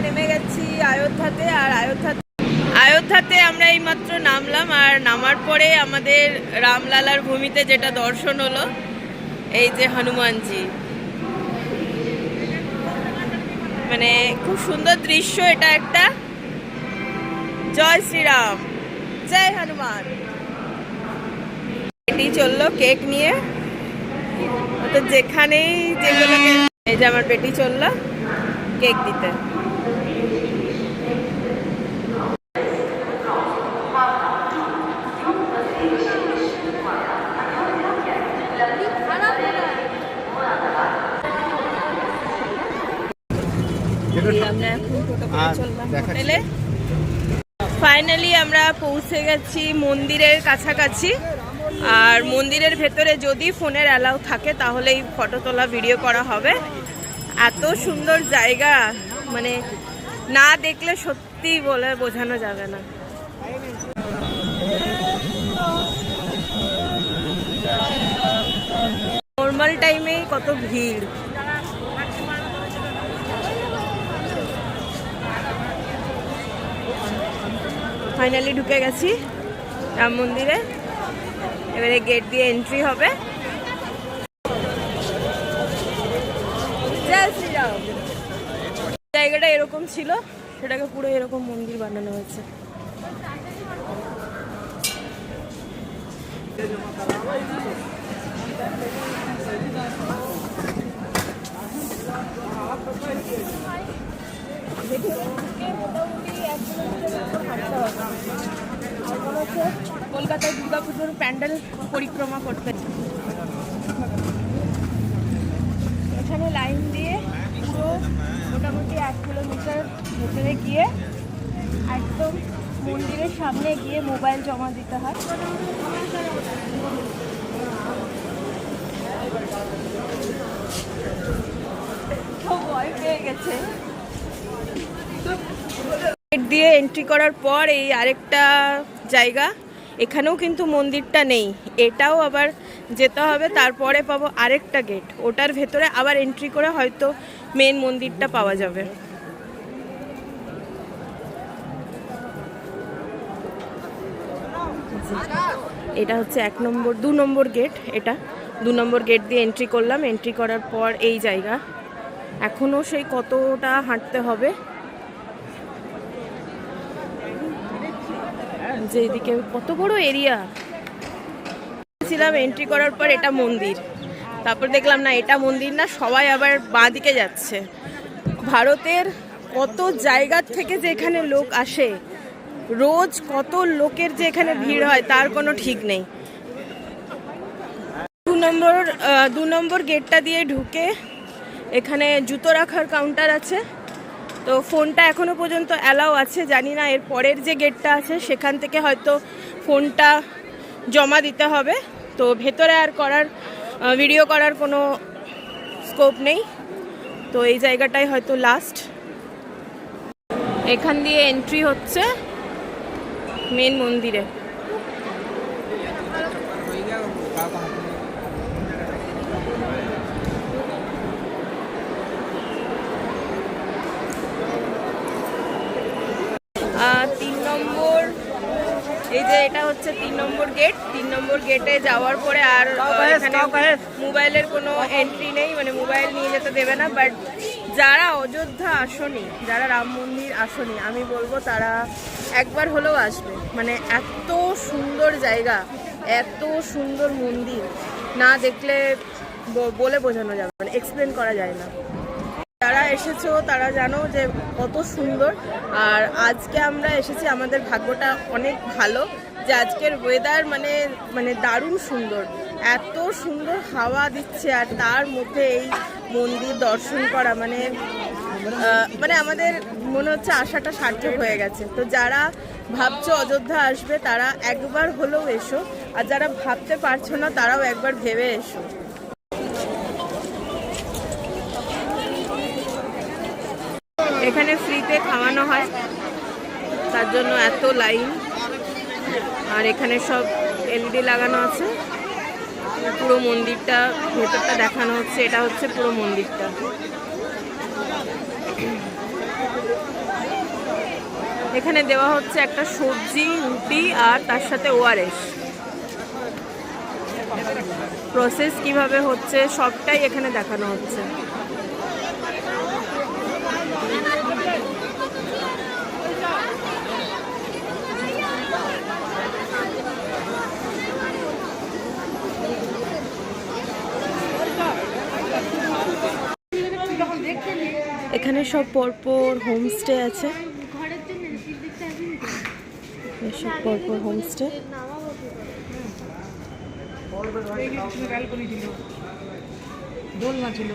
নেমে গেছি অযোধ্যাতে। আর অযোধ্যাতে আমরা এইমাত্র নামলাম, আর নামার পরে আমাদের রামলালার ভূমিতে যেটা দর্শন হলো, এই যে হনুমানজি, মানে খুব সুন্দর দৃশ্য এটা একটা। জয় শ্রীরাম, জয় হনুমান। এটি চললো কেক নিয়ে, তো যেখানেই যেগুলোকে, এই যে আমার বেটি চললো কেক দিতে। আমরা এখন টোটো করে চললাম হোটেলে। ফাইনালি আমরা পৌঁছে গেছি মন্দিরের কাছাকাছি। আর মন্দিরের ভেতরে যদি ফোনের অ্যালাউ থাকে তাহলেই ফটো তোলা ভিডিও করা হবে। এত সুন্দর জায়গা, মানে না দেখলে সত্যি বলে বোঝানো যাবে না। নর্মাল টাইমেই কত ভিড়। ফাইনালি ঢুকে গেছি রাম মন্দিরে, এবারে গেট দিয়ে এন্ট্রি হবে। জয় শ্রীরাম। জায়গাটা এরকম ছিল, সেটাকে পুরো এরকম মন্দির বানানো হয়েছে। কলকাতায় দুর্গাপুজোর প্যান্ডেল পরিক্রমা করতে, এখানে লাইন দিয়ে পুরো মোটামুটি 1 কিলোমিটার ভেতরে গিয়ে একদম মন্দিরের সামনে গিয়ে মোবাইল জমা দিতে হয়। ভয় পেয়ে গেছে। গেট দিয়ে এন্ট্রি করার পর এই আরেকটা জায়গা, এখানেও কিন্তু মন্দিরটা নেই, এটাও আবার যেতে হবে। তারপরে পাবো আরেকটা গেট, ওটার ভেতরে আবার এন্ট্রি করে হয়তো মেন মন্দিরটা পাওয়া যাবে। এটা হচ্ছে 2 নম্বর গেট। এটা 2 নম্বর গেট দিয়ে এন্ট্রি করলাম। এন্ট্রি করার পর এই জায়গা, এখনো সেই কতটা হাঁটতে হবে। যে এদিকে কত বড় এরিয়া ছিলাম। এন্ট্রি করার পর এটা মন্দির, তারপর দেখলাম না এটা মন্দির না, সবাই আবার বাঁ দিকে যাচ্ছে। ভারতের কত জায়গার থেকে যে এখানে লোক আসে, রোজ কত লোকের যে এখানে ভিড় হয় তার কোনো ঠিক নেই। 2 নম্বর গেটটা দিয়ে ঢুকে এখানে জুতো রাখার কাউন্টার আছে। তো ফোনটা এখনো পর্যন্ত অ্যালাউ আছে, জানি না এর পরের যে গেটটা আছে সেখান থেকে হয়তো ফোনটা জমা দিতে হবে। তো ভেতরে আর ভিডিও করার কোনো স্কোপ নেই। তো এই জায়গাটাই হয়তো লাস্ট। এখান দিয়ে এন্ট্রি হচ্ছে মেন মন্দিরে। এই যে এটা হচ্ছে 3 নম্বর গেট। 3 নম্বর গেটে যাওয়ার পরে আর এখানে মোবাইলের কোনো এন্ট্রি নেই, মানে মোবাইল নিয়ে যেতে দেবে না। বাট যারা অযোধ্যা আসেনি, যারা রাম মন্দির আসেনি, আমি বলবো তারা একবার হলেও আসবে। মানে এত সুন্দর জায়গা, এত সুন্দর মন্দির, না দেখলে বলে বোঝানো যাবে, মানে এক্সপ্লেন করা যায় না। যারা এসেছো তারা জানো যে কত সুন্দর। আর আজকে আমরা এসেছি, আমাদের ভাগ্যটা অনেক ভালো যে আজকের ওয়েদার মানে দারুণ সুন্দর, এত সুন্দর হাওয়া দিচ্ছে। আর তার মধ্যে এই মন্দির দর্শন করা মানে আমাদের মনে হচ্ছে আশাটা সার্থক হয়ে গেছে। তো যারা ভাবছো অযোধ্যা আসবে তারা একবার হলেও এসো, আর যারা ভাবতে পারছো না তারাও একবার ভেবে এসো। এখানে ফ্রিতে খাওয়ানো হয়, তার জন্য এত লাইন। আর এখানে সব এলইডি লাগানো আছে, পুরো মন্দিরটা ভেতরটা দেখানো হচ্ছে। এটা হচ্ছে পুরো মন্দিরটা। এখানে দেওয়া হচ্ছে একটা সবজি, রুটি আর তার সাথে ওআরএস। প্রসেস কিভাবে হচ্ছে সবটাই এখানে দেখানো হচ্ছে। এখানে সব পরপর হোমস্টে আছে, সব পরপর হোমস্টে। ব্যালকনি ছিল, দোলনা ছিল।